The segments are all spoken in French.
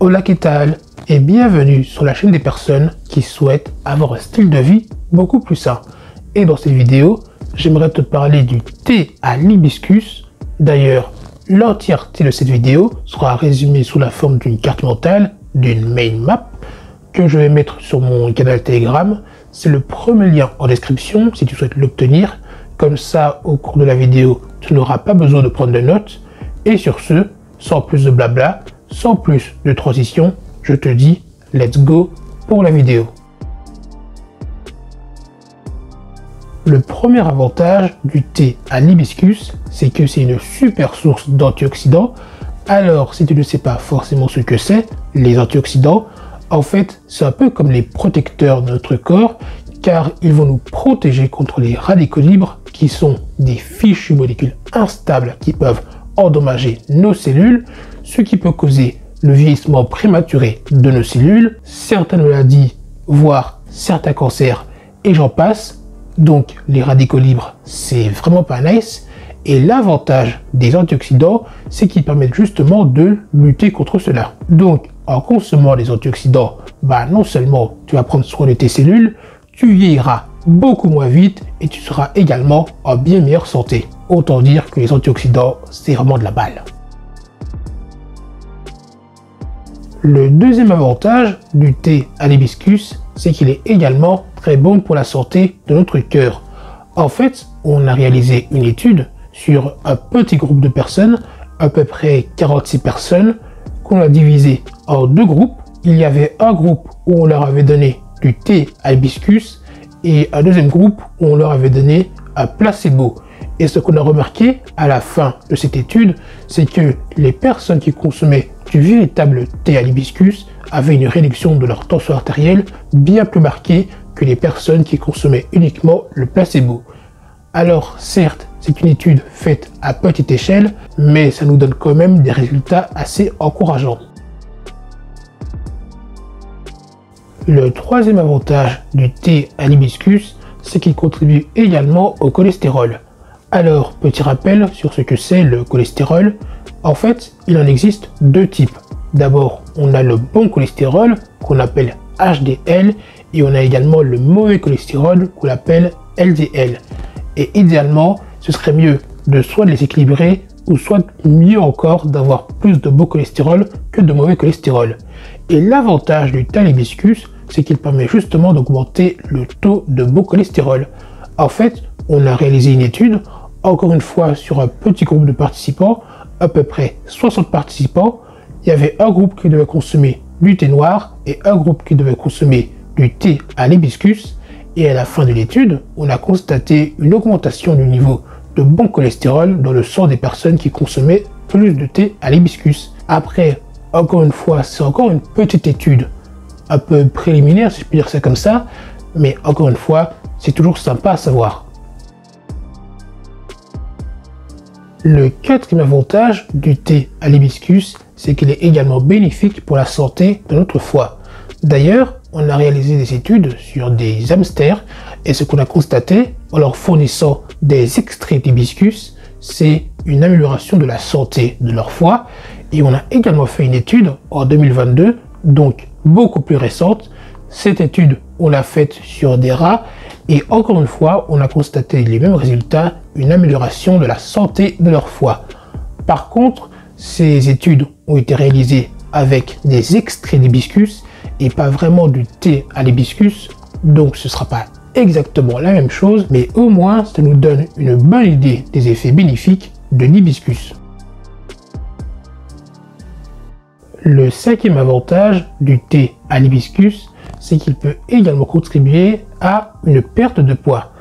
Hola, ¿qué tal? Et bienvenue sur la chaîne des personnes qui souhaitent avoir un style de vie beaucoup plus sain. Et dans cette vidéo, j'aimerais te parler du thé à l'hibiscus. D'ailleurs, l'entièreté de cette vidéo sera résumée sous la forme d'une carte mentale, d'une mind map, que je vais mettre sur mon canal Telegram. C'est le premier lien en description si tu souhaites l'obtenir. Comme ça, au cours de la vidéo, tu n'auras pas besoin de prendre de notes. Et sur ce, sans plus de blabla, sans plus de transition, je te dis let's go pour la vidéo. Le premier avantage du thé à l'hibiscus, c'est que c'est une super source d'antioxydants. Alors, si tu ne sais pas forcément ce que c'est, les antioxydants, en fait, c'est un peu comme les protecteurs de notre corps, car ils vont nous protéger contre les radicaux libres, qui sont des fichues molécules instables qui peuvent endommager nos cellules, ce qui peut causer le vieillissement prématuré de nos cellules, certaines maladies, voire certains cancers, et j'en passe. Donc les radicaux libres, c'est vraiment pas nice. Et l'avantage des antioxydants, c'est qu'ils permettent justement de lutter contre cela. Donc en consommant les antioxydants, non seulement tu vas prendre soin de tes cellules, tu vieilliras beaucoup moins vite et tu seras également en bien meilleure santé. Autant dire que les antioxydants, c'est vraiment de la balle. Le deuxième avantage du thé à l'hibiscus, c'est qu'il est également très bon pour la santé de notre cœur. En fait, on a réalisé une étude sur un petit groupe de personnes, à peu près 46 personnes, qu'on a divisé en deux groupes. Il y avait un groupe où on leur avait donné du thé à l'hibiscus et un deuxième groupe où on leur avait donné un placebo. Et ce qu'on a remarqué à la fin de cette étude, c'est que les personnes qui consommaient du véritable thé à l'hibiscus avaient une réduction de leur tension artérielle bien plus marquée que les personnes qui consommaient uniquement le placebo. Alors certes, c'est une étude faite à petite échelle, mais ça nous donne quand même des résultats assez encourageants. Le troisième avantage du thé à l'hibiscus, c'est qu'il contribue également au cholestérol. Alors, petit rappel sur ce que c'est le cholestérol. En fait, il en existe deux types. D'abord, on a le bon cholestérol, qu'on appelle HDL, et on a également le mauvais cholestérol, qu'on appelle LDL. Et idéalement, ce serait mieux de soit les équilibrer, ou soit mieux encore d'avoir plus de bon cholestérol que de mauvais cholestérol. Et l'avantage du thé à l'hibiscus, c'est qu'il permet justement d'augmenter le taux de bon cholestérol. En fait, on a réalisé une étude, encore une fois sur un petit groupe de participants, à peu près 60 participants. Il y avait un groupe qui devait consommer du thé noir et un groupe qui devait consommer du thé à l'hibiscus. Et à la fin de l'étude, on a constaté une augmentation du niveau de bon cholestérol dans le sang des personnes qui consommaient plus de thé à l'hibiscus. Après, encore une fois, c'est encore une petite étude, un peu préliminaire si je puis dire ça comme ça, mais encore une fois, c'est toujours sympa à savoir. Le quatrième avantage du thé à l'hibiscus, c'est qu'il est également bénéfique pour la santé de notre foie. D'ailleurs, on a réalisé des études sur des hamsters et ce qu'on a constaté en leur fournissant des extraits d'hibiscus, c'est une amélioration de la santé de leur foie. Et on a également fait une étude en 2022, donc beaucoup plus récente. Cette étude, on l'a faite sur des rats et encore une fois, on a constaté les mêmes résultats, une amélioration de la santé de leur foie. Par contre, ces études ont été réalisées avec des extraits d'hibiscus et pas vraiment du thé à l'hibiscus, donc ce ne sera pas exactement la même chose, mais au moins ça nous donne une bonne idée des effets bénéfiques de l'hibiscus. Le cinquième avantage du thé à l'hibiscus, c'est qu'il peut également contribuer à une perte de poids.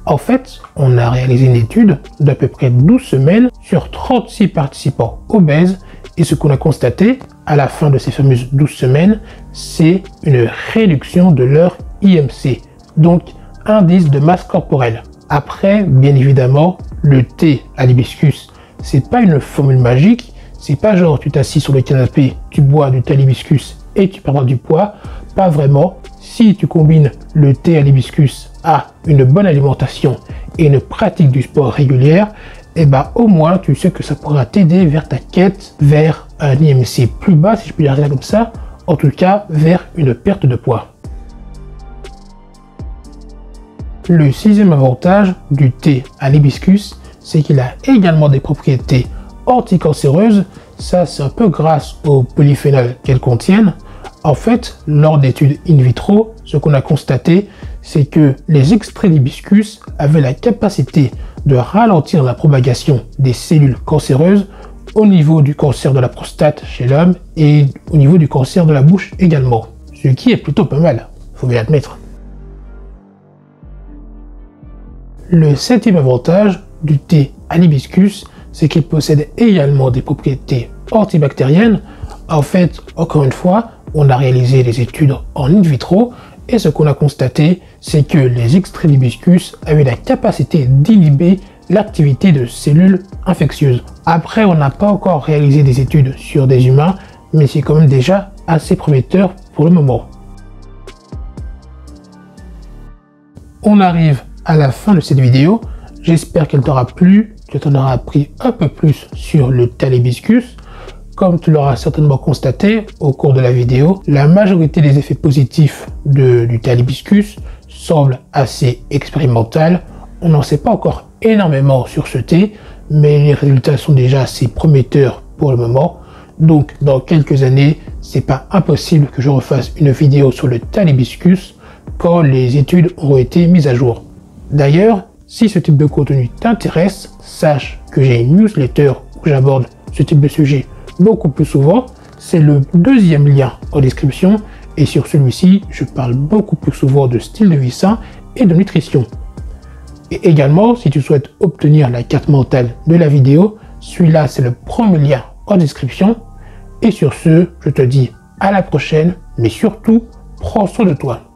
En fait, on a réalisé une étude d'à peu près 12 semaines sur 36 participants obèses et ce qu'on a constaté à la fin de ces fameuses 12 semaines, c'est une réduction de leur IMC, donc indice de masse corporelle. Après, bien évidemment, le thé à l'hibiscus, c'est pas une formule magique, c'est pas genre tu t'assis sur le canapé, tu bois du thé à l'hibiscus et tu perdras du poids, pas vraiment. Si tu combines le thé à l'hibiscus à une bonne alimentation et une pratique du sport régulière, et bah au moins tu sais que ça pourra t'aider vers ta quête vers un IMC plus bas, si je peux dire ça comme ça, en tout cas vers une perte de poids. Le sixième avantage du thé à l'hibiscus, c'est qu'il a également des propriétés anticancéreuses. Ça, c'est un peu grâce aux polyphénols qu'elles contiennent. En fait, lors d'études in vitro, ce qu'on a constaté, c'est que les extraits d'hibiscus avaient la capacité de ralentir la propagation des cellules cancéreuses au niveau du cancer de la prostate chez l'homme et au niveau du cancer de la bouche également. Ce qui est plutôt pas mal, faut bien l'admettre. Le septième avantage du thé à l'hibiscus, c'est qu'il possède également des propriétés antibactériennes. En fait, encore une fois, on a réalisé des études en in vitro et ce qu'on a constaté, c'est que les extraits d'hibiscus avaient la capacité d'inhiber l'activité de cellules infectieuses. Après, on n'a pas encore réalisé des études sur des humains, mais c'est quand même déjà assez prometteur pour le moment. On arrive à la fin de cette vidéo. J'espère qu'elle t'aura plu, que tu en auras appris un peu plus sur le thé à l'hibiscus. Comme tu l'auras certainement constaté au cours de la vidéo, la majorité des effets positifs du thé à l'hibiscus semblent assez expérimentales. On n'en sait pas encore énormément sur ce thé, mais les résultats sont déjà assez prometteurs pour le moment. Donc dans quelques années, c'est pas impossible que je refasse une vidéo sur le thé à l'hibiscus quand les études auront été mises à jour. D'ailleurs, si ce type de contenu t'intéresse, sache que j'ai une newsletter où j'aborde ce type de sujet beaucoup plus souvent. C'est le deuxième lien en description et sur celui-ci, je parle beaucoup plus souvent de style de vie sain et de nutrition. Et également, si tu souhaites obtenir la carte mentale de la vidéo, celui-là c'est le premier lien en description. Et sur ce, je te dis à la prochaine, mais surtout, prends soin de toi.